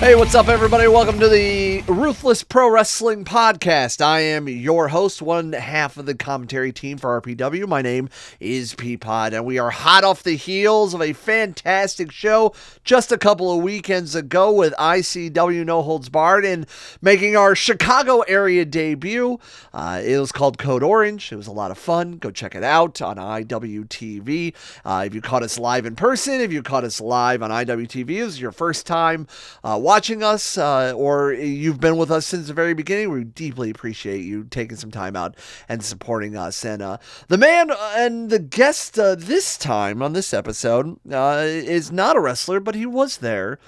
Hey, what's up, everybody? Welcome to the Ruthless Pro Wrestling Podcast. I am your host, one half of the commentary team for RPW. My name is Peapod, and we are hot off the heels of a fantastic show just a couple of weekends ago with ICW No Holds Barred and making our Chicago area debut. It was called Code Orange. It was a lot of fun. Go check it out on IWTV. If you caught us live in person, if you caught us live on IWTV, it was your first time watching us, or you've been with us since the very beginning, we deeply appreciate you taking some time out and supporting us. And the man and the guest this time on this episode is not a wrestler, but he was there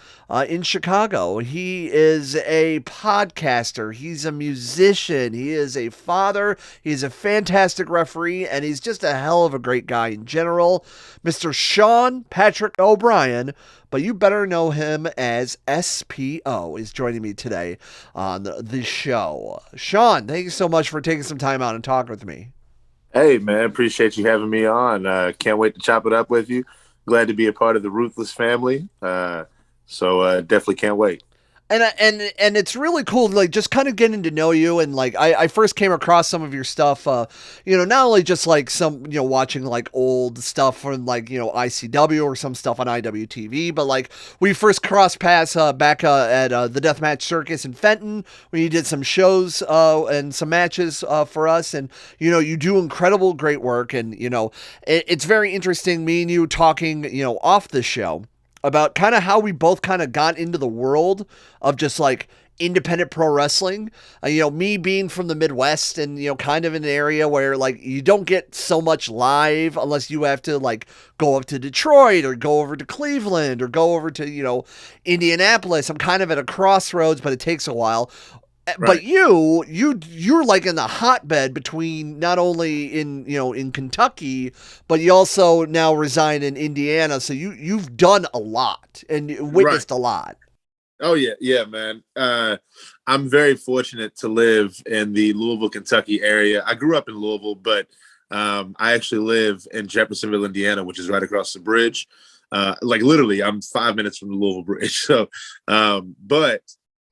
in Chicago. He is a podcaster. He's a musician. He is a father. He's a fantastic referee, and he's just a hell of a great guy in general. Mr. Sean Patrick O'Brien, but you better know him as SPO, is joining me today on the show. Sean, thank you so much for taking some time out and talking with me. Hey, man, appreciate you having me on. Can't wait to chop it up with you. Glad to be a part of the Ruthless family. So definitely can't wait. And it's really cool, like, just kind of getting to know you. And like, I first came across some of your stuff, not only just like some, watching like old stuff from like, ICW or some stuff on IWTV, but like we first crossed paths back at the Deathmatch Circus in Fenton, when you did some shows and some matches for us. And, you do incredible, great work. And, it's very interesting, me and you talking, off the show, about kind of how we both kind of got into the world of just like independent pro wrestling. Me being from the Midwest and, kind of in an area where like you don't get so much live unless you have to like go up to Detroit or go over to Cleveland or go over to, Indianapolis. I'm kind of at a crossroads, but it takes a while. Right. But you're like in the hotbed between not only in Kentucky, but you also now reside in Indiana. So you've done a lot and witnessed a lot. Oh yeah, man. I'm very fortunate to live in the Louisville, Kentucky area. I grew up in Louisville, but I actually live in Jeffersonville, Indiana, which is right across the bridge. Like literally, I'm 5 minutes from the Louisville Bridge. So, but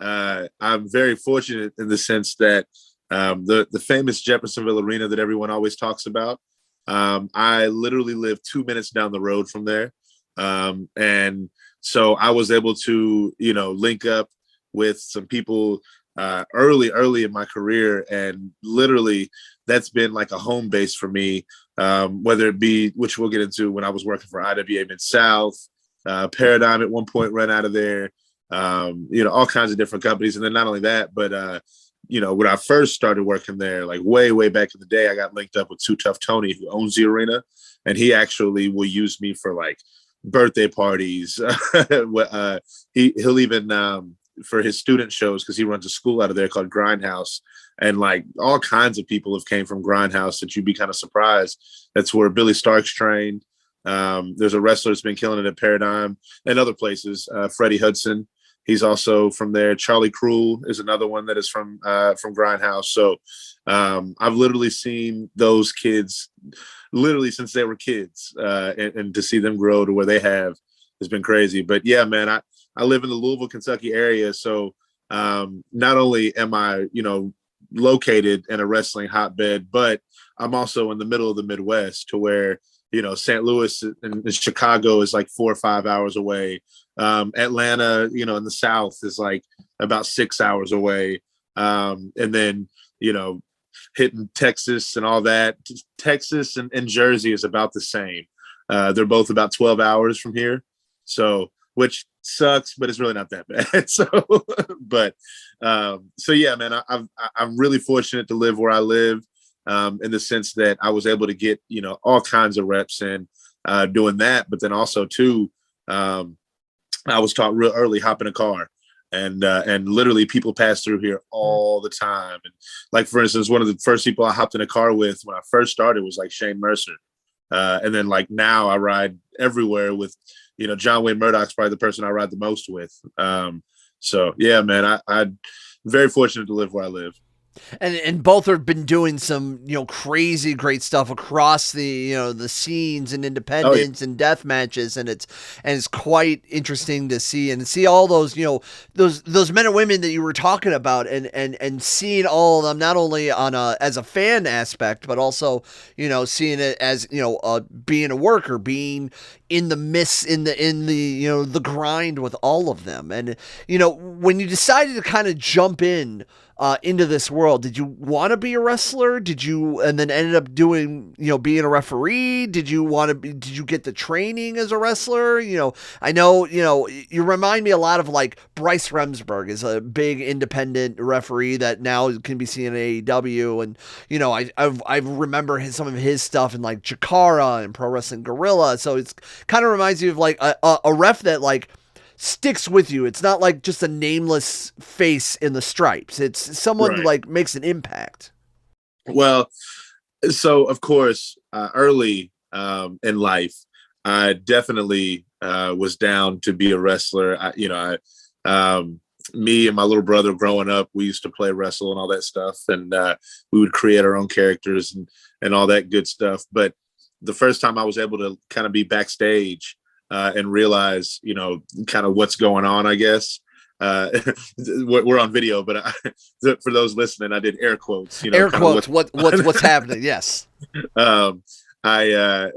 I'm very fortunate in the sense that the famous Jeffersonville Arena that everyone always talks about, I literally live 2 minutes down the road from there. And so I was able to, link up with some people early in my career. And literally that's been like a home base for me, whether it be, which we'll get into, when I was working for IWA Mid-South, Paradigm at one point ran out of there. All kinds of different companies. And then not only that, but, when I first started working there, like way back in the day, I got linked up with Too Tough Tony, who owns the arena. And he actually will use me for like birthday parties. He'll even, for his student shows, because he runs a school out of there called Grindhouse. And like all kinds of people have came from Grindhouse that you'd be kind of surprised. That's where Billy Starks trained. There's a wrestler that's been killing it at Paradigm and other places, Freddie Hudson. He's also from there. Charlie Cruel is another one that is from Grindhouse. So I've literally seen those kids literally since they were kids, and to see them grow to where they have has been crazy. But yeah, man, I live in the Louisville, Kentucky area. So not only am I, located in a wrestling hotbed, but I'm also in the middle of the Midwest, to where, St. Louis and Chicago is like 4 or 5 hours away. Atlanta, in the South is like about 6 hours away. And then, hitting Texas and all that. Texas and Jersey is about the same. They're both about 12 hours from here. So, which sucks, but it's really not that bad. So yeah, man, I'm really fortunate to live where I live. In the sense that I was able to get, all kinds of reps in doing that. But then also too, I was taught real early, hop in a car, and literally people pass through here all the time. And like, for instance, one of the first people I hopped in a car with when I first started was like Shane Mercer. And then like now I ride everywhere with, John Wayne Murdoch's probably the person I ride the most with. So yeah, man, I'm very fortunate to live where I live. And both have been doing some crazy great stuff across the scenes and Oh yeah, independence and death matches, and it's quite interesting to see all those those men and women that you were talking about, and seeing all of them not only on a as a fan aspect, but also seeing it as being a worker, being in the midst in the the grind with all of them. And when you decided to kind of jump in into this world, did you want to be a wrestler? Did you, and then ended up doing, being a referee? Did you want to be, did you get the training as a wrestler? I know, you remind me a lot of like Bryce Remsburg is a big independent referee that now can be seen in AEW. And, I remember some of his stuff in like Jakara and Pro Wrestling Guerrilla. So it's kind of reminds you of like a ref that like sticks with you. It's not like just a nameless face in the stripes. It's someone right. like makes an impact. Well, so of course, early in life, I definitely was down to be a wrestler. Me and my little brother growing up, we used to play wrestle and all that stuff, and we would create our own characters and all that good stuff. But the first time I was able to kind of be backstage and realize, kind of what's going on, I guess. We're on video, but for those listening, I did air quotes. Air quotes. What's happening? Yes. Um, I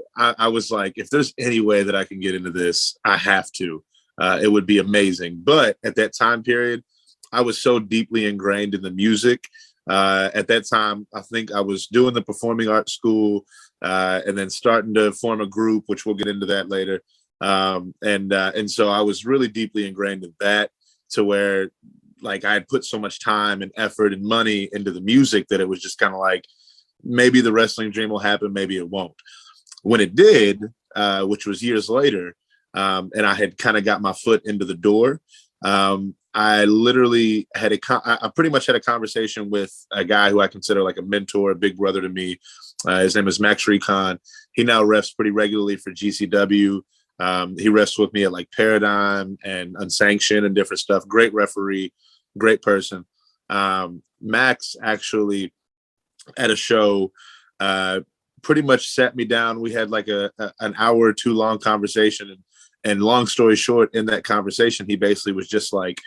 was like, if there's any way that I can get into this, I have to. It would be amazing. But at that time period, I was so deeply ingrained in the music. At that time, I think I was doing the performing arts school and then starting to form a group, which we'll get into that later. And so I was really deeply ingrained in that, to where like I had put so much time and effort and money into the music that it was just kind of like, maybe the wrestling dream will happen, maybe it won't. When it did, which was years later, and I had kind of got my foot into the door, I literally had I pretty much had a conversation with a guy who I consider like a mentor, a big brother to me. His name is Max Recon. He now refs pretty regularly for GCW. He refs with me at like Paradigm and Unsanctioned and different stuff. Great referee, great person. Max actually at a show pretty much sat me down. We had like an hour or two long conversation, and long story short, in that conversation, he basically was just like,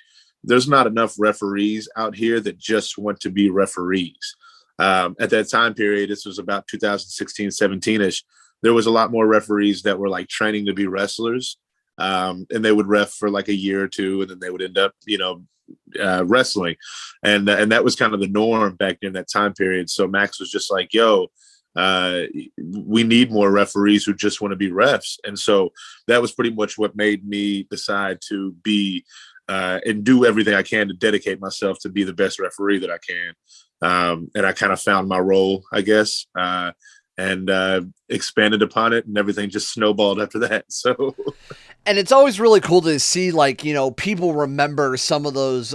there's not enough referees out here that just want to be referees. At that time period, this was about 2016, 17-ish. There was a lot more referees that were like training to be wrestlers. And they would ref for like a year or two, and then they would end up, wrestling. And that was kind of the norm back in that time period. So Max was just like, yo, we need more referees who just want to be refs. And so that was pretty much what made me decide to be and do everything I can to dedicate myself to be the best referee that I can. And I kind of found my role, I guess, and expanded upon it, and everything just snowballed after that. So, and it's always really cool to see, like, people remember some of those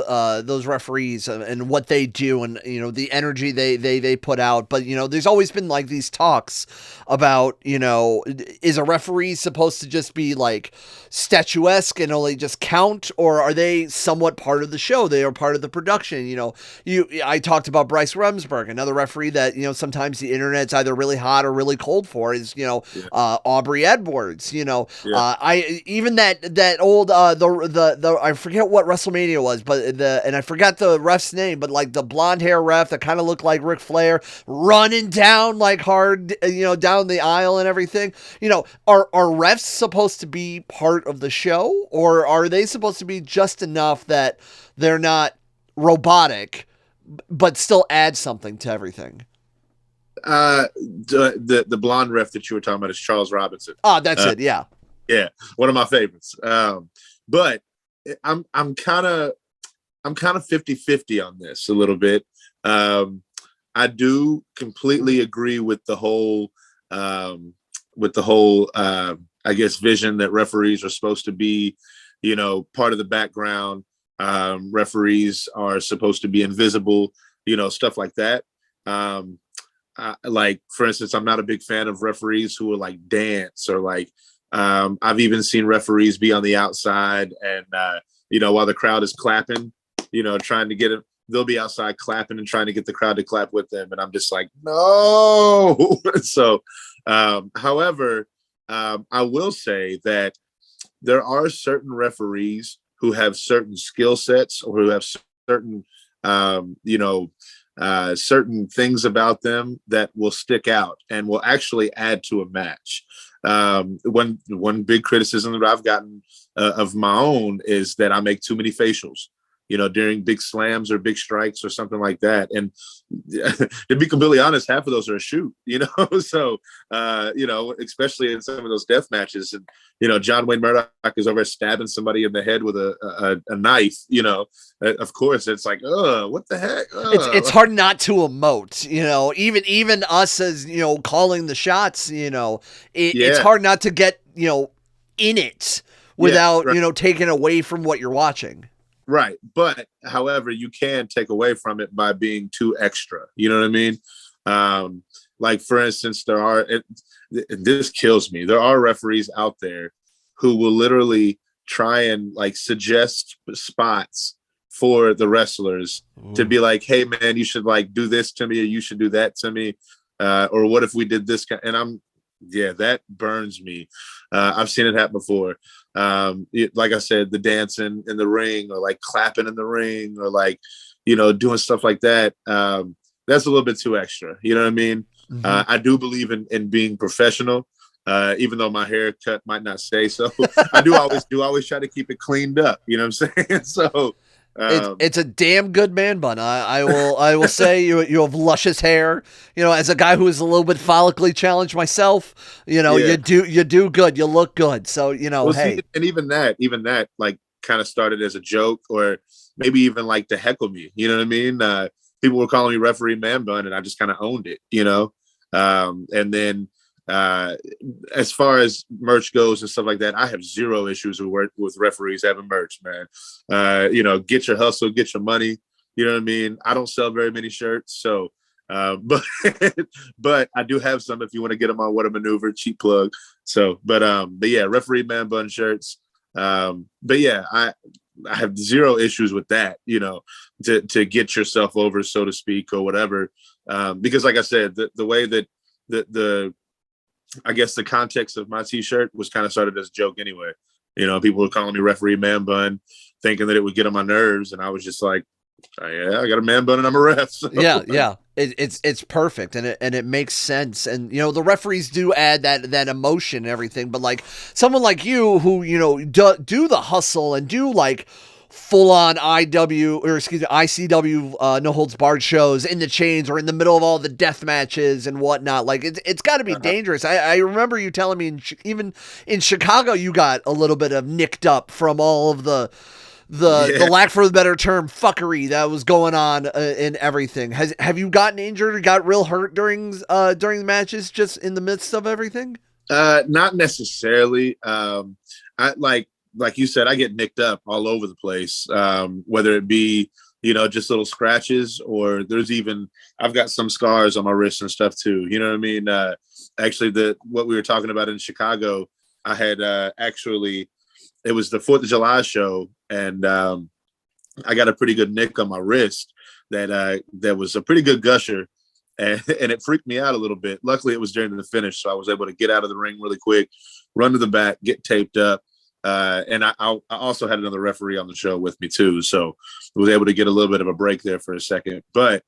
referees and what they do, and the energy they put out. But there's always been like these talks about is a referee supposed to just be like statuesque and only just count, or are they somewhat part of the show? They are part of the production. I talked about Bryce Remsburg, another referee that sometimes the internet's either really hot or really cold for, is Aubrey Edwards. I even that old the I forget what WrestleMania was, but and I forgot the ref's name, but like the blonde hair ref that kind of looked like Ric Flair running down like hard, down the aisle and everything. Are refs supposed to be part of the show, or are they supposed to be just enough that they're not robotic, but still add something to everything? The blonde ref that you were talking about is Charles Robinson. Oh, that's it. Yeah. Yeah, one of my favorites. But I'm kind of 50-50 on this a little bit. I do completely agree with the whole I guess vision that referees are supposed to be, part of the background. Referees are supposed to be invisible, stuff like that. Like, for instance, I'm not a big fan of referees who are like dance, or like, I've even seen referees be on the outside and, while the crowd is clapping, trying to get they'll be outside clapping and trying to get the crowd to clap with them. And I'm just like, no. So, however, I will say that there are certain referees who have certain skill sets or who have certain, certain things about them that will stick out and will actually add to a match. One big criticism that I've gotten of my own is that I make too many facials, during big slams or big strikes or something like that. And to be completely honest, half of those are a shoot, so, especially in some of those death matches. And, John Wayne Murdoch is over stabbing somebody in the head with a knife, of course it's like, what the heck? It's hard not to emote, even us as, calling the shots, it's hard not to get, in it without, taking away from what you're watching. Right. But however, you can take away from it by being too extra. You know what I mean? Like, for instance, this kills me. There are referees out there who will literally try and like suggest spots for the wrestlers to be like, hey, man, you should like do this to me, or you should do that to me. Or what if we did this? And that burns me. I've seen it happen before. Like I said, the dancing in the ring, or like clapping in the ring, or like, doing stuff like that. That's a little bit too extra. You know what I mean? Mm-hmm. I do believe in being professional, even though my haircut might not say so. I do always try to keep it cleaned up. You know what I'm saying? So. It's a damn good man bun. I will say you have luscious hair. As a guy who is a little bit follically challenged myself, you do good. You look good. So hey. See, and even that like kind of started as a joke, or maybe even like to heckle me. You know what I mean? People were calling me referee man bun, and I just kind of owned it. And then. As far as merch goes and stuff like that, I have zero issues with referees having merch, man. Get your hustle, get your money. You know what I mean? I don't sell very many shirts, so but I do have some if you want to get them on What a Maneuver, cheap plug. So, but yeah, referee man bun shirts. But yeah, I have zero issues with that, to get yourself over, so to speak, or whatever. Because like I said, the way that I guess the context of my t-shirt was kind of started as a joke anyway. People were calling me referee man bun, thinking that it would get on my nerves. And I was just like, oh, yeah, I got a man bun and I'm a ref. So. Yeah. It's perfect. And it makes sense. And, the referees do add that emotion and everything. But like someone like you who, do the hustle and do like full on ICW, no holds barred shows in the chains or in the middle of all the death matches and whatnot. Like it's got to be dangerous. I remember you telling me even in Chicago, you got a little bit of nicked up from all of the lack for the better term fuckery that was going on in everything. Have you gotten injured or got real hurt during the matches, just in the midst of everything? Not necessarily. Like you said, I get nicked up all over the place, whether it be, just little scratches, or I've got some scars on my wrists and stuff too. You know what I mean? Actually, what we were talking about in Chicago, I had it was the 4th of July show, and I got a pretty good nick on my wrist that was a pretty good gusher, and it freaked me out a little bit. Luckily, it was during the finish, so I was able to get out of the ring really quick, run to the back, get taped up. And I also had another referee on the show with me too, so I was able to get a little bit of a break there for a second. But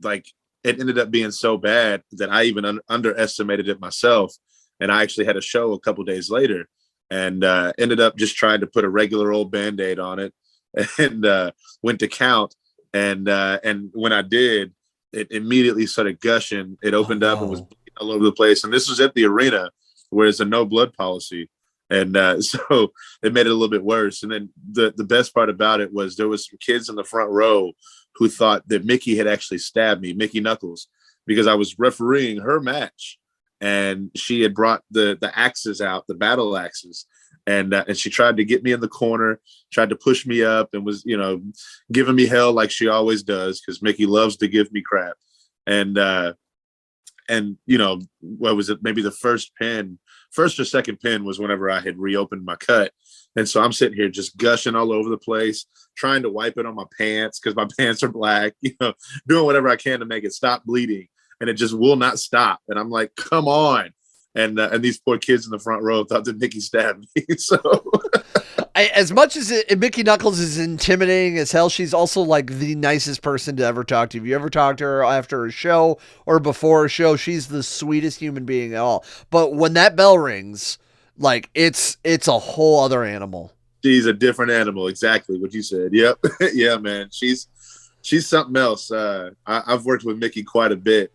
like it ended up being so bad that I even underestimated it myself, and I actually had a show a couple days later, and ended up just trying to put a regular old Band-Aid on it, and went to count, and when I did, it immediately started gushing. It opened up and was all over the place, and this was at the arena where it's a no blood policy. And so it made it a little bit worse. And then the best part about it was there was some kids in the front row who thought that Mickey had actually stabbed me, Mickey Knuckles, because I was refereeing her match, and she had brought the axes out, the battle axes, and she tried to get me in the corner, tried to push me up, and was giving me hell like she always does, because Mickey loves to give me crap. And what was it? Maybe the first pin first or second pin was whenever I had reopened my cut. And so I'm sitting here just gushing all over the place, trying to wipe it on my pants because my pants are black, doing whatever I can to make it stop bleeding. And it just will not stop. And I'm like, come on. And these poor kids in the front row thought that Mickey stabbed me. So as much as Mickey Knuckles is intimidating as hell, she's also like the nicest person to ever talk to. If you ever talk to her after a show or before a show, she's the sweetest human being at all. But when that bell rings, like it's a whole other animal. She's a different animal. Exactly what you said. Yep. Yeah, man. She's something else. I've worked with Mickey quite a bit.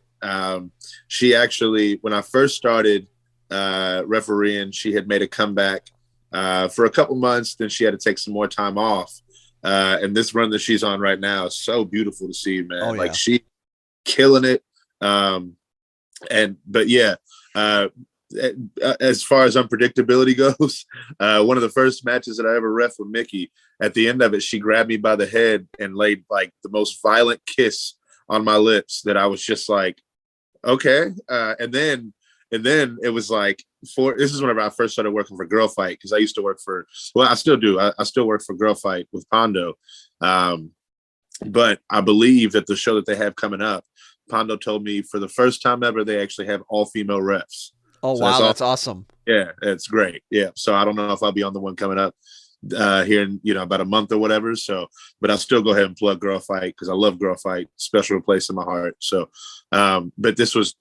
She actually, when I first started refereeing, she had made a comeback for a couple months. Then she had to take some more time off. And this run that she's on right now is so beautiful to see, man. Oh, yeah. Like she killing it. But yeah, as far as unpredictability goes, one of the first matches that I ever ref with Mickey, at the end of it, she grabbed me by the head and laid like the most violent kiss on my lips that I was just like, okay. And then it was like, this is whenever I first started working for Girl Fight, because I used to work for, well, I still do. I still work for Girl Fight with Pondo. But I believe that the show that they have coming up, Pondo told me for the first time ever, they actually have all female refs. Oh, so wow. That's awesome. Yeah, it's great. Yeah. So I don't know if I'll be on the one coming up here in, about a month or whatever. So, but I'll still go ahead and plug Girl Fight because I love Girl Fight, special place in my heart. So, but this was,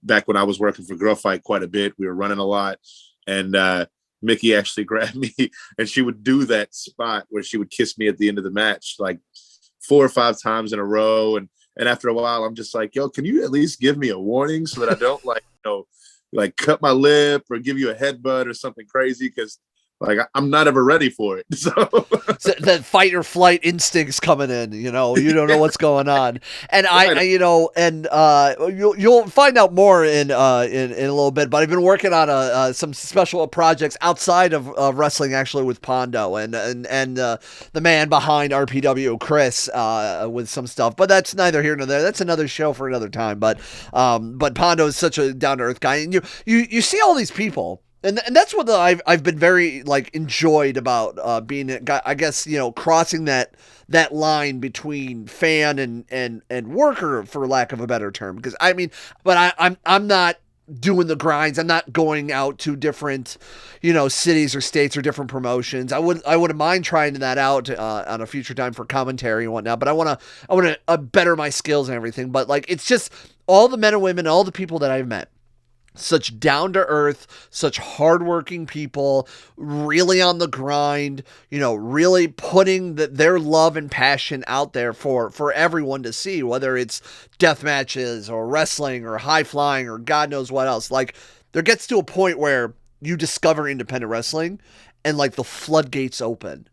back when I was working for Girl Fight quite a bit. We were running a lot, and Mickey actually grabbed me, and she would do that spot where she would kiss me at the end of the match, like 4 or 5 times in a row. And after a while, I'm just like, yo, can you at least give me a warning so that I don't like cut my lip or give you a headbutt or something crazy? Because like I'm not ever ready for it. So that fight or flight instinct's coming in, you don't know what's going on. And you'll find out more in a little bit, but I've been working on some special projects outside of wrestling, actually, with Pondo and the man behind RPW, Chris, with some stuff, but that's neither here nor there. That's another show for another time. But Pondo is such a down to earth guy, and you see all these people. And that's what I've been very enjoyed about being a guy, I guess, crossing that line between fan and worker, for lack of a better term. Because I'm not doing the grinds. I'm not going out to different, cities or states or different promotions. I wouldn't mind trying that out on a future time for commentary and whatnot. But I want to better my skills and everything. But it's just all the men and women, all the people that I've met. Such down to earth, such hardworking people, really on the grind, really putting their love and passion out there for everyone to see, whether it's death matches or wrestling or high flying or God knows what else. There gets to a point where you discover independent wrestling and the floodgates open.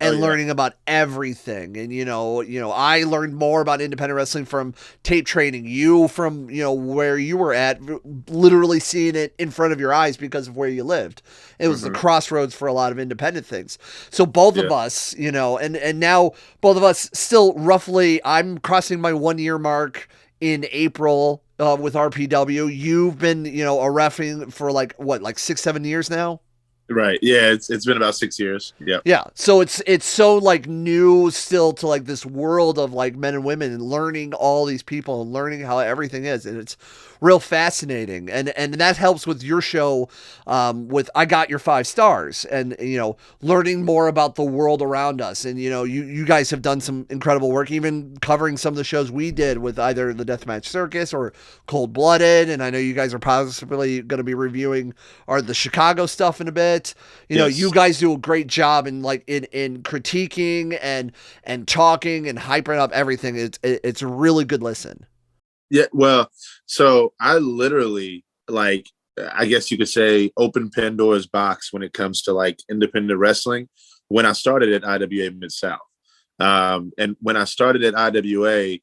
And learning about everything. And, I learned more about independent wrestling from tape trading. You from, where you were at, literally seeing it in front of your eyes because of where you lived. It was the crossroads for a lot of independent things. So both of us, and now both of us still roughly, I'm crossing my 1 year mark in April with RPW. You've been, a reffing for 6-7 years now? Right. Yeah, it's been about 6 years. Yeah. Yeah. So it's so new still to this world of men and women, and learning all these people and learning how everything is, and it's real fascinating. And that helps with your show, with I Got Your 5 Stars, and learning more about the world around us. And you guys have done some incredible work, even covering some of the shows we did with either the Deathmatch Circus or Cold Blooded. And I know you guys are possibly going to be reviewing the Chicago stuff in a bit. Yes. You guys do a great job in in critiquing and talking and hyping up everything. It's a really good listen. Yeah, well, so I literally, I guess you could say, open Pandora's box when it comes to independent wrestling when I started at IWA Mid-South. And when I started at IWA,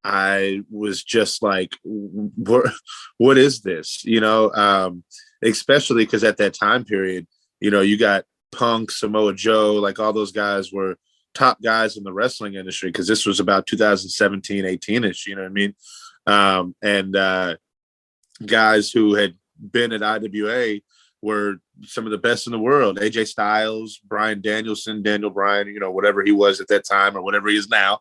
I was just like, what is this? Especially because at that time period, you got Punk, Samoa Joe, all those guys were top guys in the wrestling industry, because this was about 2017, 18-ish, you know what I mean? And guys who had been at IWA were some of the best in the world. AJ Styles, Bryan Danielson, Daniel Bryan, whatever he was at that time or whatever he is now.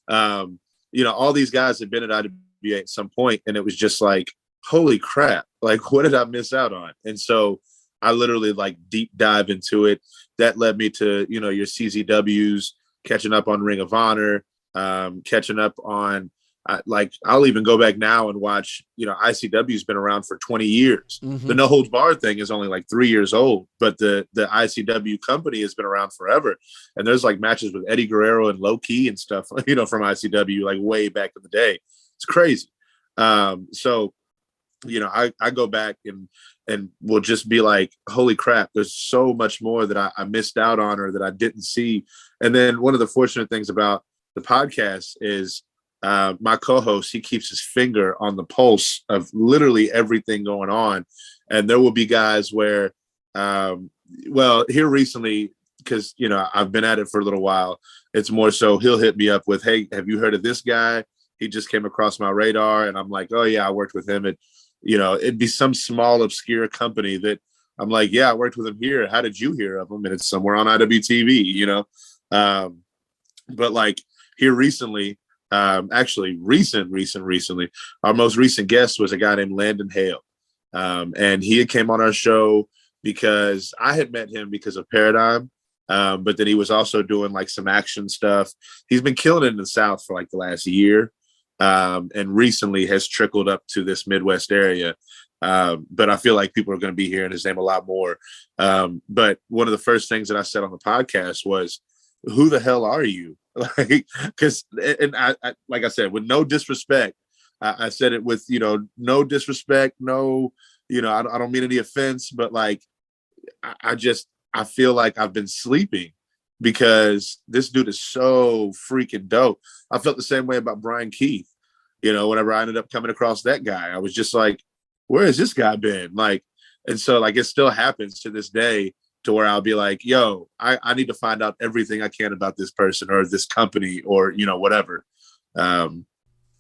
All these guys had been at IWA at some point, and it was just like, holy crap, like, what did I miss out on? And so I literally like deep dive into it. That led me to, your CZWs, catching up on Ring of Honor, catching up on, I'll even go back now and watch, ICW's been around for 20 years. Mm-hmm. The No Holds Barred thing is only like 3 years old, but the ICW company has been around forever. And there's like matches with Eddie Guerrero and Low Key and stuff, from ICW, like way back in the day. It's crazy. So, I go back and will just be like, holy crap, there's so much more that I missed out on or that I didn't see. And then one of the fortunate things about the podcast is, my co-host, he keeps his finger on the pulse of literally everything going on. And there will be guys where, here recently, because, I've been at it for a little while, it's more so he'll hit me up with, hey, have you heard of this guy? He just came across my radar. And I'm like, oh yeah, I worked with him at, it'd be some small obscure company that I'm like, yeah, I worked with him here. How did you hear of him? And it's somewhere on IWTV, but like here recently, recently, our most recent guest was a guy named Landon Hale. And he had came on our show because I had met him because of Paradigm. But then he was also doing like some action stuff. He's been killing it in the South for like the last year. And recently has trickled up to this Midwest area. But I feel like people are going to be hearing his name a lot more. But one of the first things that I said on the podcast was, who the hell are you? Like, because, and I, like I said, with no disrespect, I said it with, no disrespect, no, I don't mean any offense, but like, I feel like I've been sleeping because this dude is so freaking dope. I felt the same way about Brian Keith. Whenever I ended up coming across that guy, I was just like, where has this guy been? Like, and so like, it still happens to this day to where I'll be like, yo, I need to find out everything I can about this person or this company or, whatever. And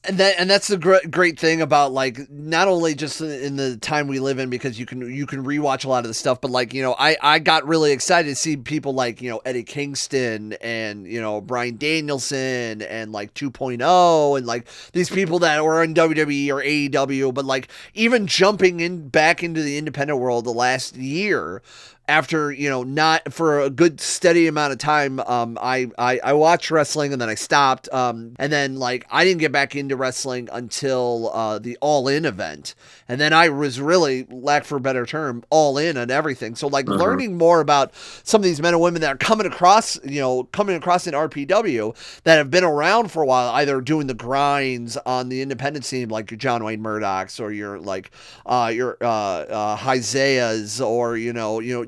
that's the great thing about like not only just in the time we live in, because you can rewatch a lot of the stuff, but like, I got really excited to see people like, Eddie Kingston and, Bryan Danielson and like 2.0 and like these people that were in WWE or AEW, but like even jumping back into the independent world the last year, after, not for a good steady amount of time, I watched wrestling and then I stopped. And then like, I didn't get back into wrestling until, the All In event. And then I was really, lack for a better term, all in on everything. So like learning more about some of these men and women that are coming across in RPW that have been around for a while, either doing the grinds on the independent scene, like your John Wayne Murdochs or your like, your Isaiahs or,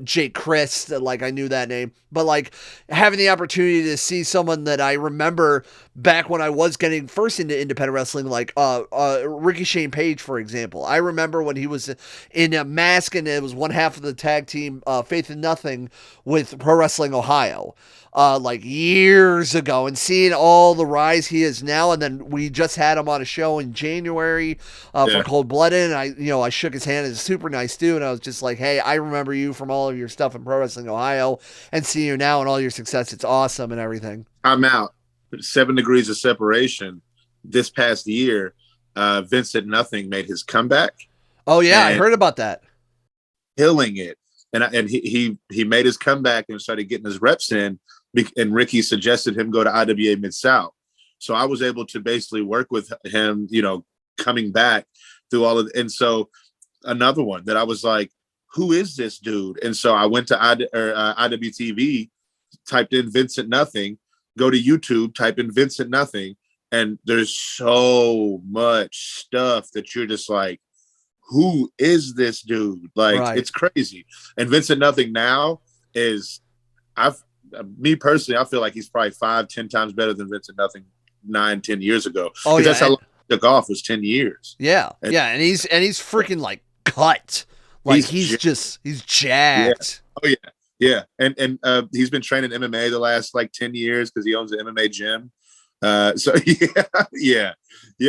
Jake Christ, like I knew that name, but like having the opportunity to see someone that I remember back when I was getting first into independent wrestling, like Ricky Shane Page, for example. I remember when he was in a mask and it was one half of the tag team Faith in Nothing with Pro Wrestling Ohio. Like years ago, and seeing all the rise he is now. And then we just had him on a show in January for Cold Blooded, and I shook his hand. He's a super nice dude, and I was just like, hey, I remember you from all of your stuff in Pro Wrestling Ohio, and see you now and all your success. It's awesome and everything. I'm out. 7 degrees of separation. This past year, Vincent Nothing made his comeback. Oh yeah, I heard about that. Killing it, and he made his comeback and started getting his reps in. And Ricky suggested him go to IWA Mid-South. So I was able to basically work with him, coming back through all of, and so another one that I was like, who is this dude? And so I went to IWTV, typed in Vincent Nothing, go to YouTube, type in Vincent Nothing, and there's so much stuff that you're just like, who is this dude? Like, It's crazy. And Vincent Nothing now is, me personally, I feel like he's probably 5-10 times better than Vincent Nothing 9-10 years ago. Oh yeah, that's how long he took off, was 10 years. Yeah, and he's freaking like cut. Like he's jacked. Yeah. Oh yeah. And he's been training MMA the last like 10 years because he owns an MMA gym. So yeah,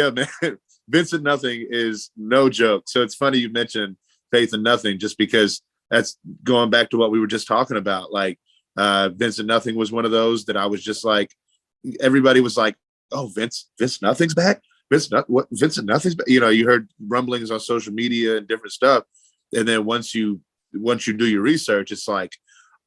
man. Vincent Nothing is no joke. So it's funny you mentioned Faith in Nothing, just because that's going back to what we were just talking about. Like Vincent Nothing was one of those that I was just like, everybody was like, oh, Vince Nothing's back. Vincent Nothing's back. You know, you heard rumblings on social media and different stuff. And then once you do your research, it's like,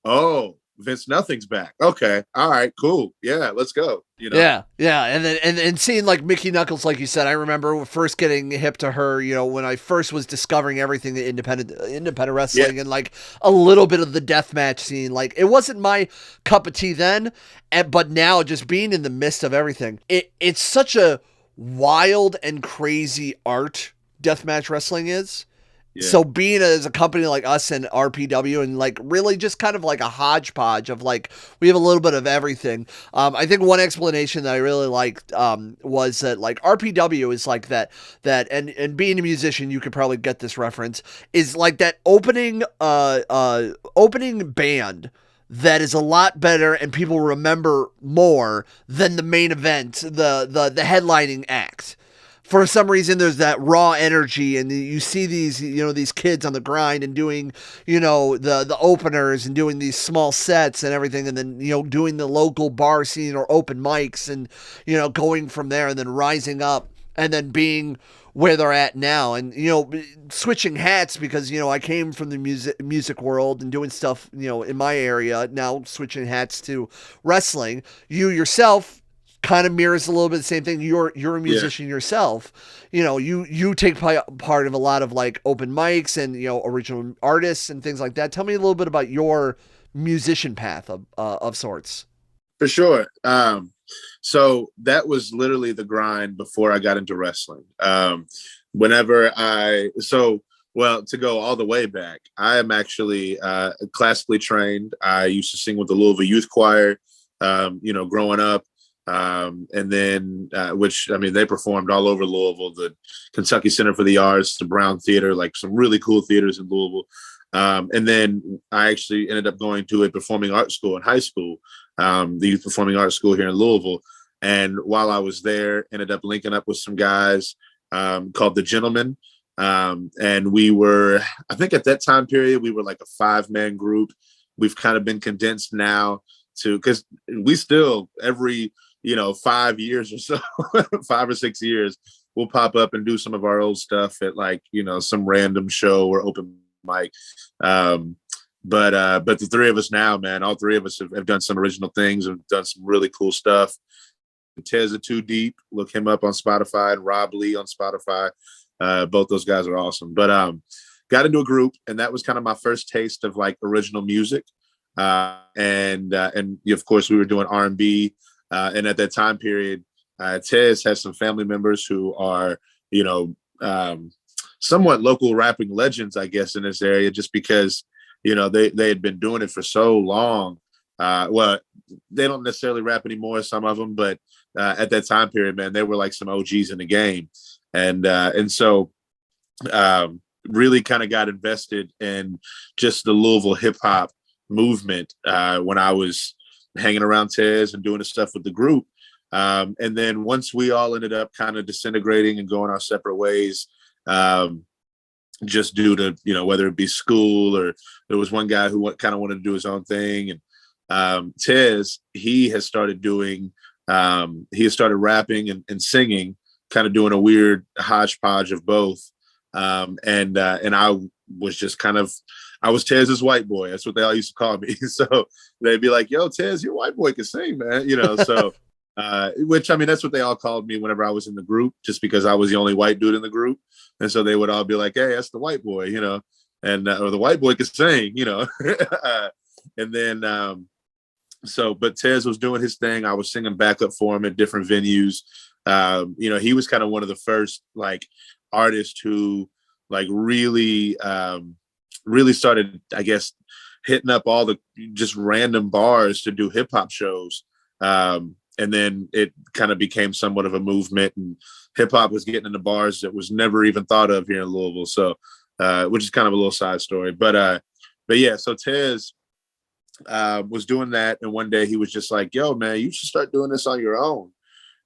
oh, Vince Nothing's back. Okay. All right, cool. Yeah, let's go. You know? Yeah, yeah, and then and seeing like Mickey Knuckles, like you said, I remember first getting hip to her. You know, when I first was discovering everything the independent wrestling and like a little bit of the deathmatch scene. Like it wasn't my cup of tea then, but now just being in the midst of everything, it's such a wild and crazy art deathmatch wrestling is. Yeah. So being as a company like us and RPW and like really just kind of like a hodgepodge of like we have a little bit of everything. I think one explanation that I really liked was that like RPW is like that and being a musician you could probably get this reference is like that opening band that is a lot better and people remember more than the main event, the headlining act. For some reason there's that raw energy and you see these these kids on the grind and doing the openers and doing these small sets and everything, and then doing the local bar scene or open mics and going from there and then rising up and then being where they're at now, and switching hats because I came from the music world and doing stuff in my area, now switching hats to wrestling. You yourself kind of mirrors a little bit the same thing. You're a musician yourself. You take part of a lot of like open mics and original artists and things like that. Tell me a little bit about your musician path of sorts. For sure. So that was literally the grind before I got into wrestling. To go all the way back, I am actually classically trained. I used to sing with the Louisville Youth Choir, growing up. And then, they performed all over Louisville, the Kentucky Center for the Arts, the Brown Theater, like some really cool theaters in Louisville. And then I actually ended up going to a performing arts school in high school, the Youth Performing Arts School here in Louisville. And while I was there, ended up linking up with some guys called the Gentlemen. And we were, I think at that time period, we were like a 5-man group. We've kind of been condensed now because we still every 5 years or so, 5 or 6 years, we'll pop up and do some of our old stuff at like, some random show or open mic. But the three of us now, man, all three of us have done some original things, have done some really cool stuff. Tez of Too Deep, look him up on Spotify, and Rob Lee on Spotify. Both those guys are awesome. But got into a group, and that was kind of my first taste of like original music. And of course we were doing R&B. And at that time period, Tez has some family members who are, somewhat local rapping legends, I guess, in this area, just because, they had been doing it for so long. Well, they don't necessarily rap anymore, some of them, but at that time period, man, they were like some OGs in the game. And so really kind of got invested in just the Louisville hip hop movement when I was hanging around Tez and doing the stuff with the group. And then once we all ended up kind of disintegrating and going our separate ways, just due to, whether it be school or there was one guy who kind of wanted to do his own thing. And Tez, he has started rapping and singing, kind of doing a weird hodgepodge of both. And I was just I was Tez's white boy. That's what they all used to call me. So they'd be like, yo, Tez, your white boy can sing, man. So, that's what they all called me whenever I was in the group, just because I was the only white dude in the group. And so they would all be like, hey, that's the white boy, and, or the white boy can sing, and then, but Tez was doing his thing. I was singing backup for him at different venues. He was kind of one of the first like artists who like really started, I guess, hitting up all the just random bars to do hip hop shows. And then it kind of became somewhat of a movement, and hip hop was getting into bars that was never even thought of here in Louisville. So, which is kind of a little side story, but yeah, so Tez was doing that. And one day he was just like, yo, man, you should start doing this on your own.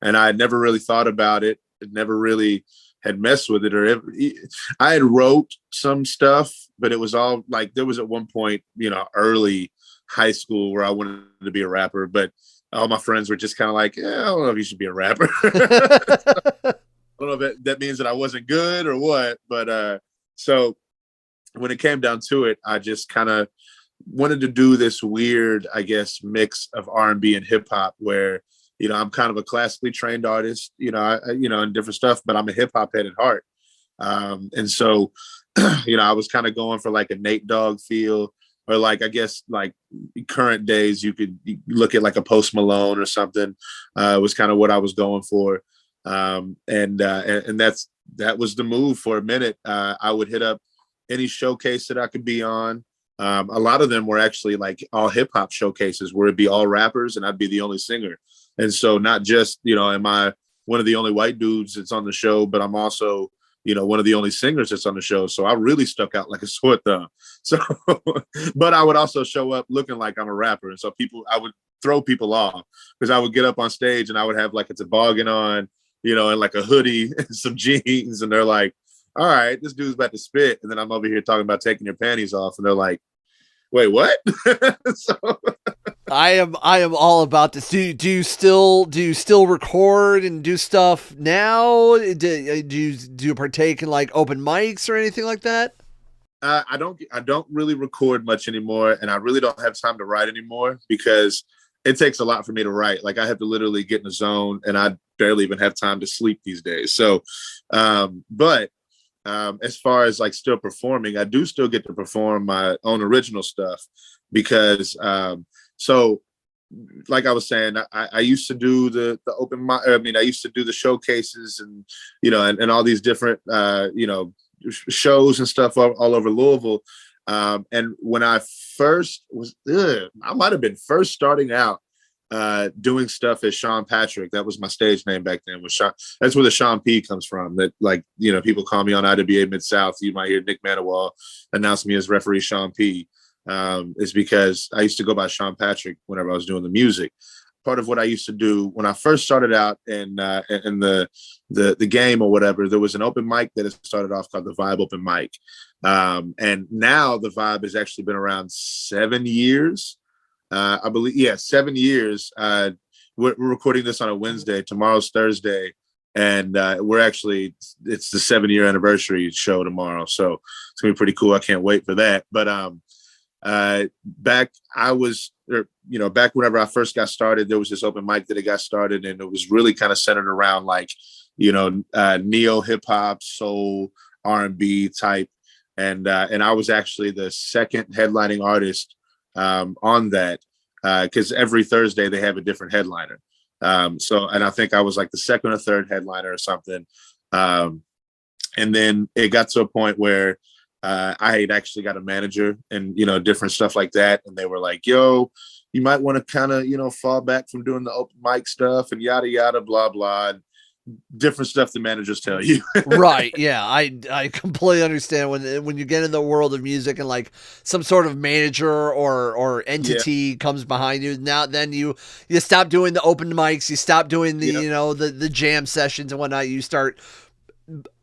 And I never really thought about it. It never really had messed with it I had wrote some stuff, but it was all like, there was at one point, early high school where I wanted to be a rapper, but all my friends were just kind of like, yeah, I don't know if you should be a rapper. I don't know if that means that I wasn't good or what, but so when it came down to it, I just kind of wanted to do this weird, I guess, mix of R&B and hip hop where, I'm kind of a classically trained artist, and different stuff, but I'm a hip hop head at heart. And so, I was kind of going for like a Nate Dogg feel, or like, I guess, like current days, you look at like a Post Malone or something, was kind of what I was going for. And that was the move for a minute. I would hit up any showcase that I could be on. A lot of them were actually like all hip hop showcases where it'd be all rappers and I'd be the only singer. And so not just, am I one of the only white dudes that's on the show, but I'm also, one of the only singers that's on the show. So I really stuck out like a sore thumb. So, but I would also show up looking like I'm a rapper. And so I would throw people off because I would get up on stage and I would have like a toboggan on, and like a hoodie and some jeans. And they're like, all right, this dude's about to spit. And then I'm over here talking about taking your panties off. And they're like, wait, what? So I am all about this. Do you still record and do stuff now? Do you partake in like open mics or anything like that? I don't really record much anymore, and I really don't have time to write anymore because it takes a lot for me to write. Like I have to literally get in a zone, and I barely even have time to sleep these days. So, but as far as like still performing, I do still get to perform my own original stuff because so like I was saying, I used to do the open mic. I mean, I used to do the showcases and, and all these different, shows and stuff all over Louisville. And when I first I might've been first starting out, doing stuff as Sean Patrick. That was my stage name back then. Was Sean. That's where the Sean P comes from. That like, people call me on IWA Mid-South. You might hear Nick Manowal announce me as referee Sean P. Is because I used to go by Sean Patrick whenever I was doing the music. Part of what I used to do when I first started out in the game or whatever, there was an open mic that had started off called the Vibe Open Mic. And now the Vibe has actually been around 7 years. I believe, 7 years. We're recording this on a Wednesday. Tomorrow's Thursday. And it's the 7-year anniversary show tomorrow. So it's gonna be pretty cool. I can't wait for that. But back whenever I first got started, there was this open mic that it got started, and it was really kind of centered around like, neo hip hop, soul, R&B type. And I was actually the second headlining artist on that because every Thursday they have a different headliner. And I think I was like the second or third headliner or something. And then it got to a point where I had actually got a manager and, different stuff like that. And they were like, yo, you might want to kind of, fall back from doing the open mic stuff and yada, yada, blah, blah. And different stuff the managers tell you. Right. Yeah. I completely understand when you get in the world of music and like some sort of manager or entity comes behind you. Now, then you stop doing the open mics, you stop doing the, the jam sessions and whatnot. You start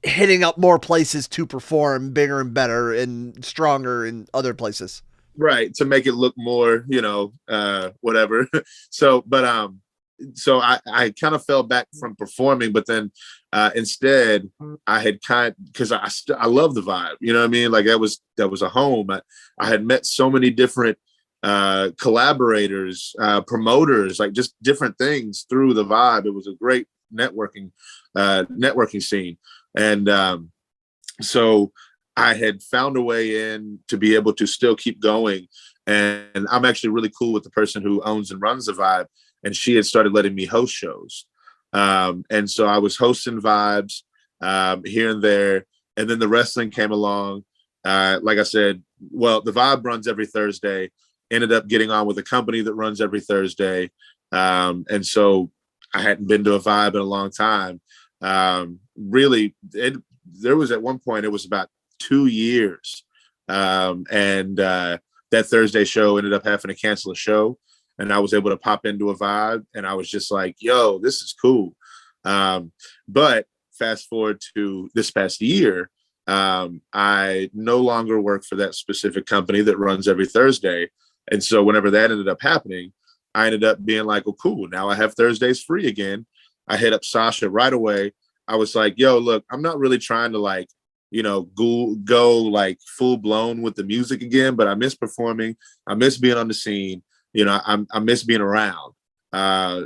hitting up more places to perform bigger and better and stronger in other places. Right. To make it look more, whatever. So I kind of fell back from performing, but then instead I had because I love the Vibe, you know what I mean? Like that was a home. I had met so many different collaborators, promoters, like just different things through the Vibe. It was a great networking scene. And so I had found a way in to be able to still keep going. And I'm actually really cool with the person who owns and runs the Vibe. And she had started letting me host shows. And so I was hosting Vibes here and there. And then the wrestling came along. Like I said, well, the Vibe runs every Thursday. Ended up getting on with a company that runs every Thursday. And so I hadn't been to a Vibe in a long time. Really, there was at one point, it was about 2 years. And that Thursday show ended up having to cancel a show. And I was able to pop into a Vibe, and I was just like, yo, this is cool. But fast forward to this past year, I no longer work for that specific company that runs every Thursday. And so whenever that ended up happening, I ended up being like, well, cool. Now I have Thursdays free again. I hit up Sasha right away. I was like, yo, look, I'm not really trying to like, go like full blown with the music again, but I miss performing. I miss being on the scene. I miss being around.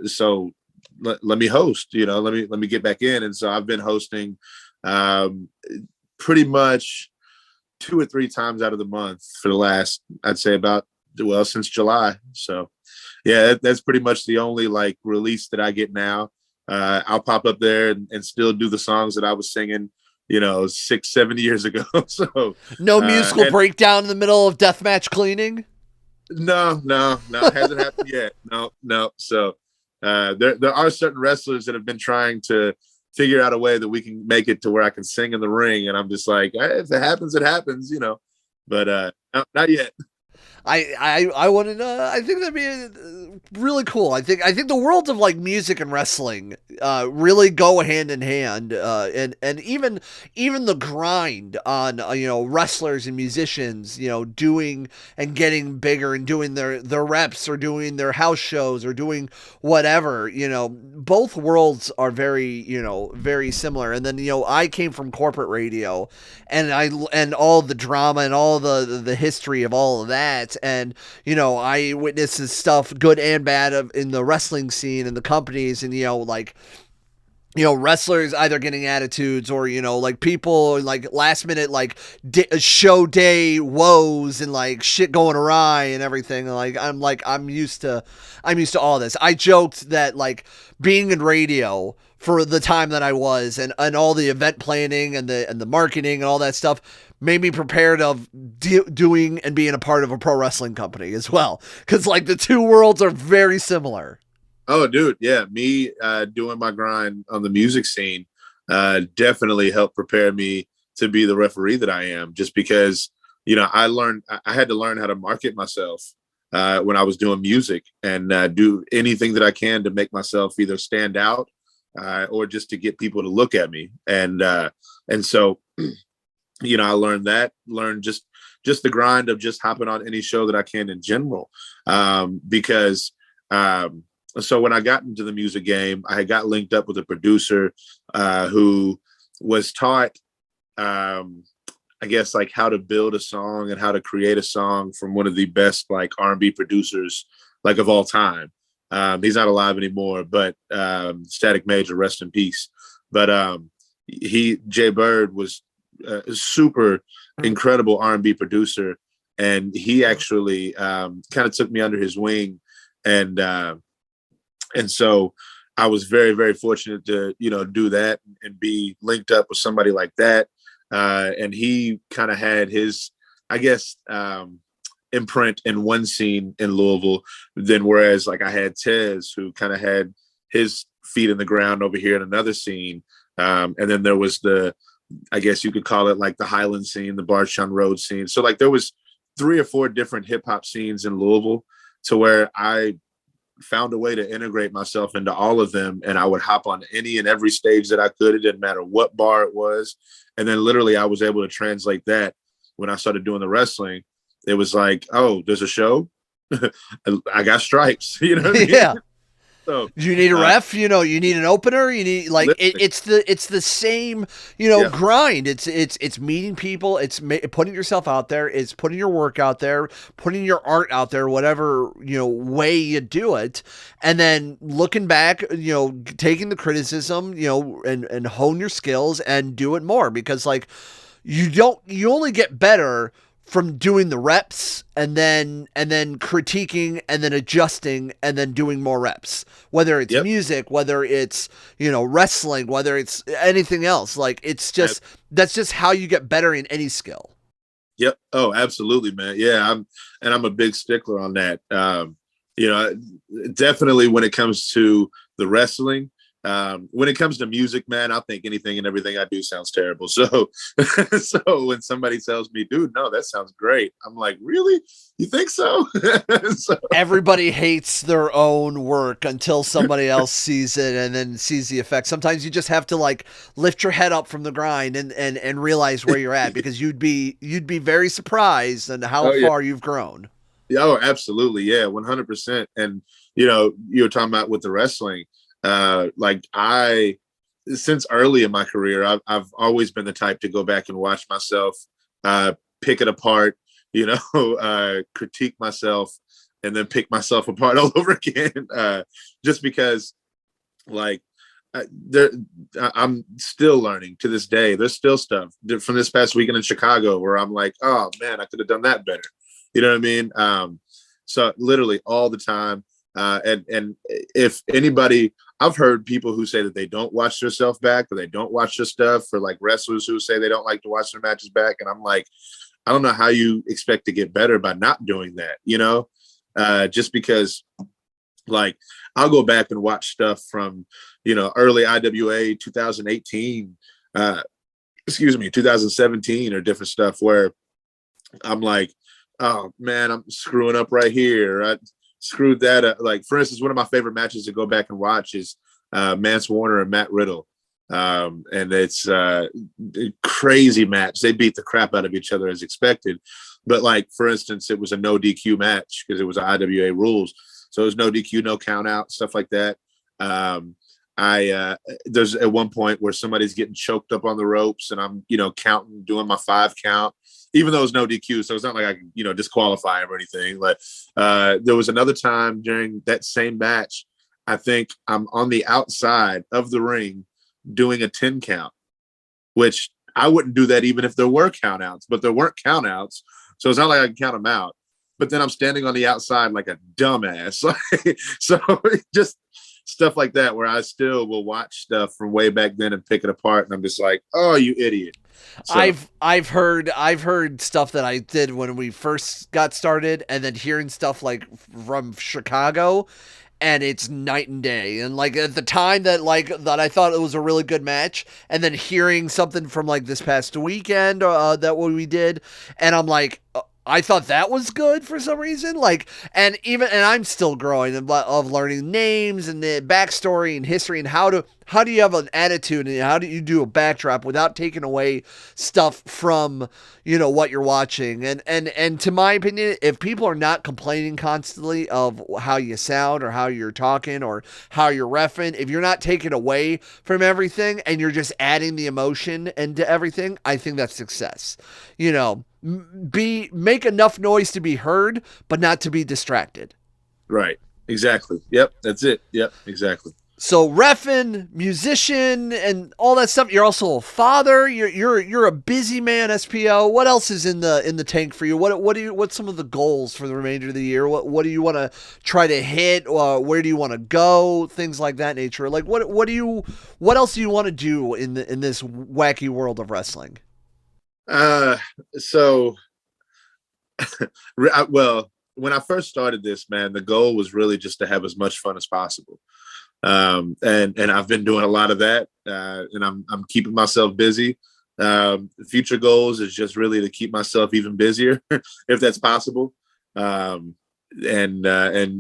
So let me host, let me get back in. And so I've been hosting pretty much 2 or 3 times out of the month for the last, I'd say since July. So yeah, that's pretty much the only like release that I get now. I'll pop up there and still do the songs that I was singing, 6-7 years ago. So no musical breakdown in the middle of deathmatch cleaning. No, it hasn't happened yet. No. So there are certain wrestlers that have been trying to figure out a way that we can make it to where I can sing in the ring, and I'm just like, if it happens, it happens, But no, not yet. I want to. I think that'd be really cool. I think the worlds of like music and wrestling really go hand in hand, and even the grind on wrestlers and musicians, doing and getting bigger and doing their reps or doing their house shows or doing whatever. Both worlds are very very similar. And then I came from corporate radio, and all the drama and all the history of all of that. And I witnessed this stuff, good and bad, in the wrestling scene and the companies, and wrestlers either getting attitudes or like people like last minute like show day woes and like shit going awry and everything. I'm used to all this. I joked that like being in radio for the time that I was, and all the event planning and the marketing and all that stuff made me prepared of doing and being a part of a pro wrestling company as well. Cause like the two worlds are very similar. Oh, dude. Yeah. Me doing my grind on the music scene definitely helped prepare me to be the referee that I am, just because, I had to learn how to market myself when I was doing music, and do anything that I can to make myself either stand out or just to get people to look at me. And so, I learned just the grind of just hopping on any show that I can in general. Because so when I got into the music game, I had got linked up with a producer who was taught, I guess, like how to build a song and how to create a song from one of the best like R&B producers like of all time. He's not alive anymore, but Static Major, rest in peace. But Jay Bird was a super incredible R&B producer, and he actually kind of took me under his wing, and so I was very, very fortunate to do that and be linked up with somebody like that, and he kind of had his, I guess, imprint in one scene in Louisville, then whereas like I had Tez, who kind of had his feet in the ground over here in another scene, and then there was I guess you could call it like the Highland scene, the Bardstown Road scene. So like there was 3 or 4 different hip hop scenes in Louisville, to where I found a way to integrate myself into all of them. And I would hop on any and every stage that I could. It didn't matter what bar it was. And then literally I was able to translate that when I started doing the wrestling. It was like, oh, there's a show. I got stripes. You know what I mean? Yeah. So you need a ref, you need an opener, you need like it's the same, grind. It's meeting people, it's putting yourself out there, it's putting your work out there, putting your art out there, whatever, way you do it. And then looking back, taking the criticism, and hone your skills and do it more, because like you only get better from doing the reps and then critiquing and then adjusting and then doing more reps, whether it's music, whether it's, wrestling, whether it's anything else. Like it's just, that's just how you get better in any skill. Yep. Oh, absolutely, man. Yeah. I'm a big stickler on that. Definitely when it comes to the wrestling, When it comes to music, man, I think anything and everything I do sounds terrible. So, so when somebody tells me, dude, no, that sounds great, I'm like, really? You think so? So Everybody hates their own work until somebody else sees it and then sees the effect. Sometimes you just have to like lift your head up from the grind and realize where you're at, because you'd be very surprised at how oh yeah. far you've grown. Oh, absolutely. Yeah, 100%. And, you were talking about with the wrestling, like since early in my career, I've always been the type to go back and watch myself, pick it apart, critique myself, and then pick myself apart all over again. Just because, like, I'm still learning to this day. There's still stuff from this past weekend in Chicago where I'm like, oh man, I could have done that better. You know what I mean? So literally all the time. And if anybody, I've heard people who say that they don't watch themselves back, or they don't watch their stuff, or like wrestlers who say they don't like to watch their matches back. And I'm like, I don't know how you expect to get better by not doing that, just because, like, I'll go back and watch stuff from, early IWA 2018, 2017, or different stuff where I'm like, oh man, I'm screwing up right here. I screwed that up. Like, for instance, one of my favorite matches to go back and watch is Mance Warner and Matt Riddle. And it's a crazy match. They beat the crap out of each other as expected. But like, for instance, it was a no DQ match because it was IWA rules. So it was no DQ, no count out, stuff like that. There's at one point where somebody's getting choked up on the ropes, and I'm, counting, doing my 5 count, even though it's no DQ. So it's not like I can, disqualify him or anything. Like, there was another time during that same match, I think I'm on the outside of the ring doing a 10 count, which I wouldn't do that even if there were count outs, but there weren't count outs. So it's not like I can count them out. But then I'm standing on the outside like a dumbass. So just stuff like that, where I still will watch stuff from way back then and pick it apart, and I'm just like, oh, you idiot. So, I've heard stuff that I did when we first got started, and then hearing stuff like from Chicago, and it's night and day. And like at the time that I thought it was a really good match, and then hearing something from like this past weekend that what we did, and I'm like, I thought that was good for some reason. Like, and I'm still growing of learning names and the backstory and history, and how do you have an attitude, and how do you do a backdrop without taking away stuff from, what you're watching. And to my opinion, if people are not complaining constantly of how you sound or how you're talking or how you're reffing, if you're not taking away from everything and you're just adding the emotion into everything, I think that's success. Make enough noise to be heard, but not to be distracted. right. Exactly. Yep. That's it. Yep. Exactly. So reffing, musician, and all that stuff. You're also a father. You're a busy man, SPO. What else is in the tank for you? What's some of the goals for the remainder of the year? What do you want to try to hit? Where do you want to go? Things like that nature. Like what else do you want to do in this wacky world of wrestling? So, well, when I first started this, man, the goal was really just to have as much fun as possible. And I've been doing a lot of that, and I'm keeping myself busy. Future goals is just really to keep myself even busier, if that's possible. And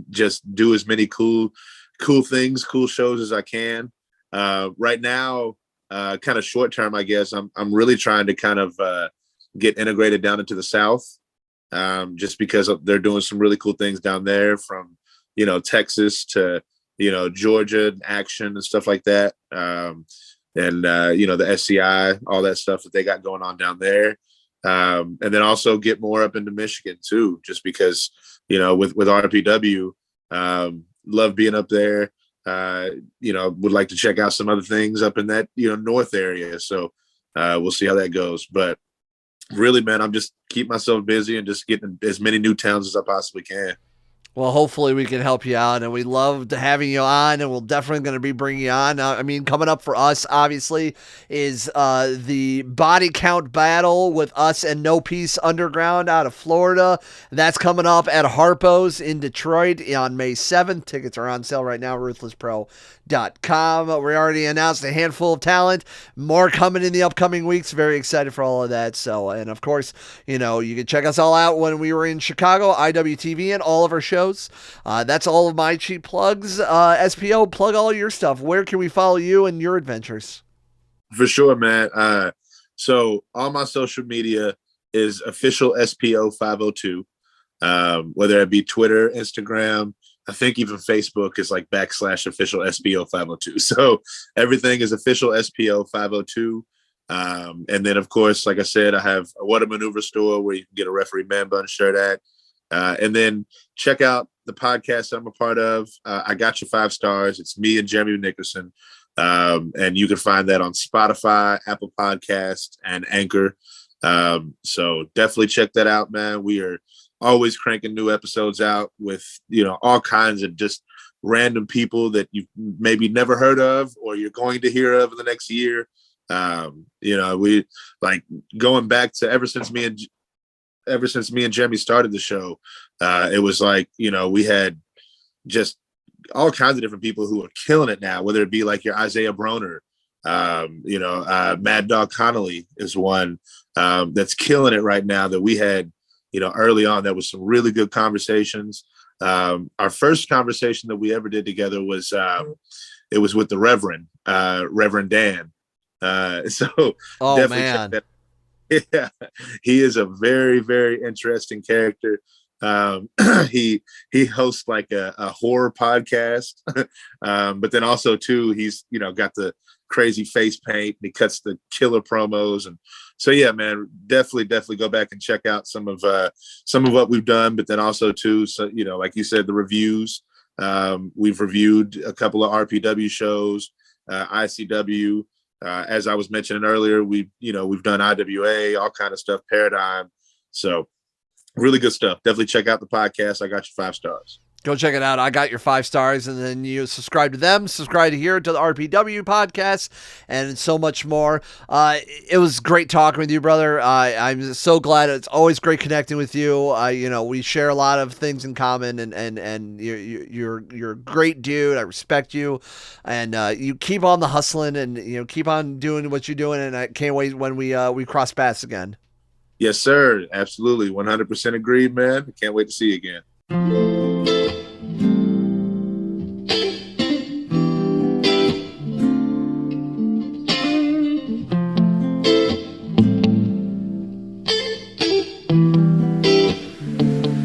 just do as many cool things, cool shows as I can. Right now, kind of short term, I guess I'm really trying to kind of get integrated down into the South, just because they're doing some really cool things down there, from Texas to Georgia, action and stuff like that, and the SCI, all that stuff that they got going on down there, and then also get more up into Michigan too, just because with RPW, love being up there. Would like to check out some other things up in that, north area. So we'll see how that goes. But really, man, I'm just keep myself busy and just getting as many new towns as I possibly can. Well, hopefully we can help you out, and we loved having you on, and we're definitely going to be bringing you on. I mean, coming up for us, obviously, is the body count battle with us and No Peace Underground out of Florida. That's coming up at Harpo's in Detroit on May 7th. Tickets are on sale right now, ruthlesspro.com. We already announced a handful of talent. More coming in the upcoming weeks. Very excited for all of that. So, and of course, you can check us all out when we were in Chicago, IWTV, and all of our shows. That's all of my cheap plugs. SPO, plug all your stuff. Where can we follow you and your adventures? For sure, man. So all my social media is official SPO 502. Whether it be Twitter, Instagram, I think even Facebook is like / official SPO 502. So everything is official SPO 502. And then, of course, like I said, I have a What a Maneuver store where you can get a referee man bun shirt at. And then check out the podcast I'm a part of. I Got You 5 Stars. It's me and Jeremy Nickerson. And you can find that on Spotify, Apple Podcasts, and Anchor. So definitely check that out, man. We are always cranking new episodes out with, all kinds of just random people that you've maybe never heard of or you're going to hear of in the next year. We like going back to ever since me and Jeremy started the show, it was like, we had just all kinds of different people who are killing it now, whether it be like your Isaiah Broner, Mad Dog Connolly is one that's killing it right now that we had, early on. That was some really good conversations. Our first conversation that we ever did together was, it was with the Reverend Dan. Definitely check that. Yeah, he is a very, very interesting character. He hosts like a horror podcast, but then also too, he's got the crazy face paint and he cuts the killer promos. And so yeah, man, definitely go back and check out some of what we've done. But then also too, so like you said, the reviews. We've reviewed a couple of RPW shows, ICW. As I was mentioning earlier, we've done IWA, all kind of stuff, Paradigm. So really good stuff. Definitely check out the podcast. I Got You 5 Stars. Go check it out. I Got Your 5 Stars, and then you subscribe to them, subscribe to here to the RPW podcast, and so much more. It was great talking with you, brother. I'm so glad. It's always great connecting with you. We share a lot of things in common, and you're a great dude. I respect you, and you keep on the hustling, and keep on doing what you're doing. And I can't wait when we cross paths again. Yes, sir. Absolutely, 100% agreed, man. I can't wait to see you again.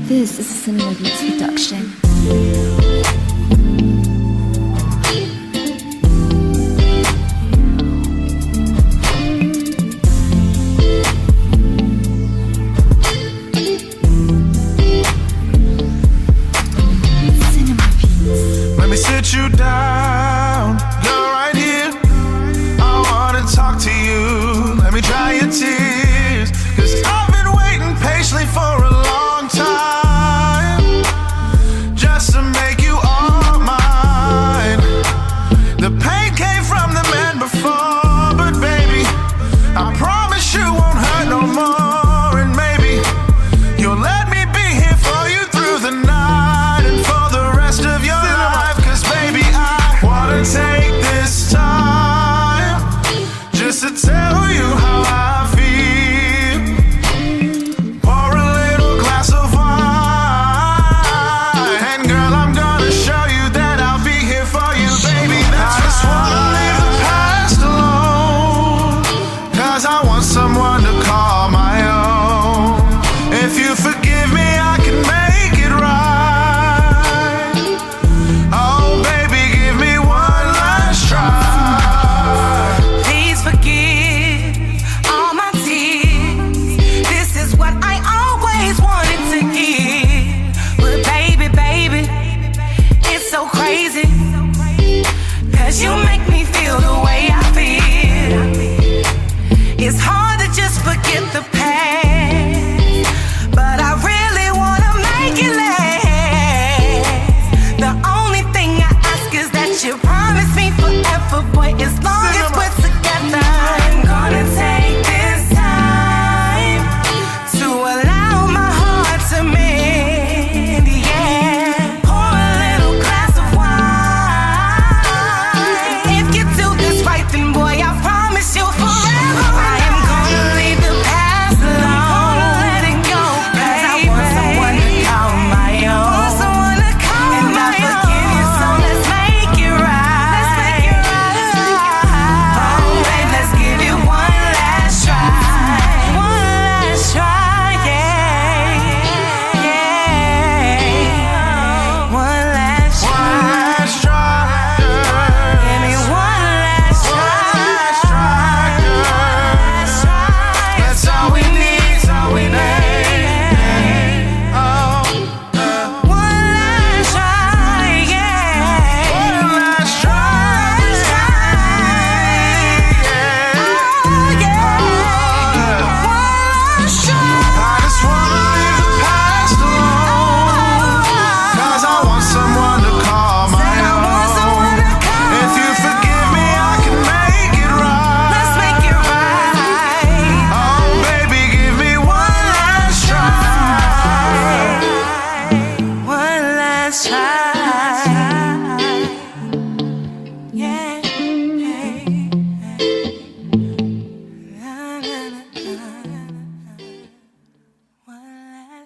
This is a Cinema Roots production. Let me sit you down, you're right here. I wanna talk to you. Let me dry your tears, 'cause I've been waiting patiently for a long time, just to make you all mine. The pain came from the man before, but baby, I promise you won't hurt no more. And maybe you'll let me be here for you through the night and for the rest of your life. 'Cause baby, I wanna take this time just to tell you how I feel. Pour a little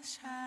child.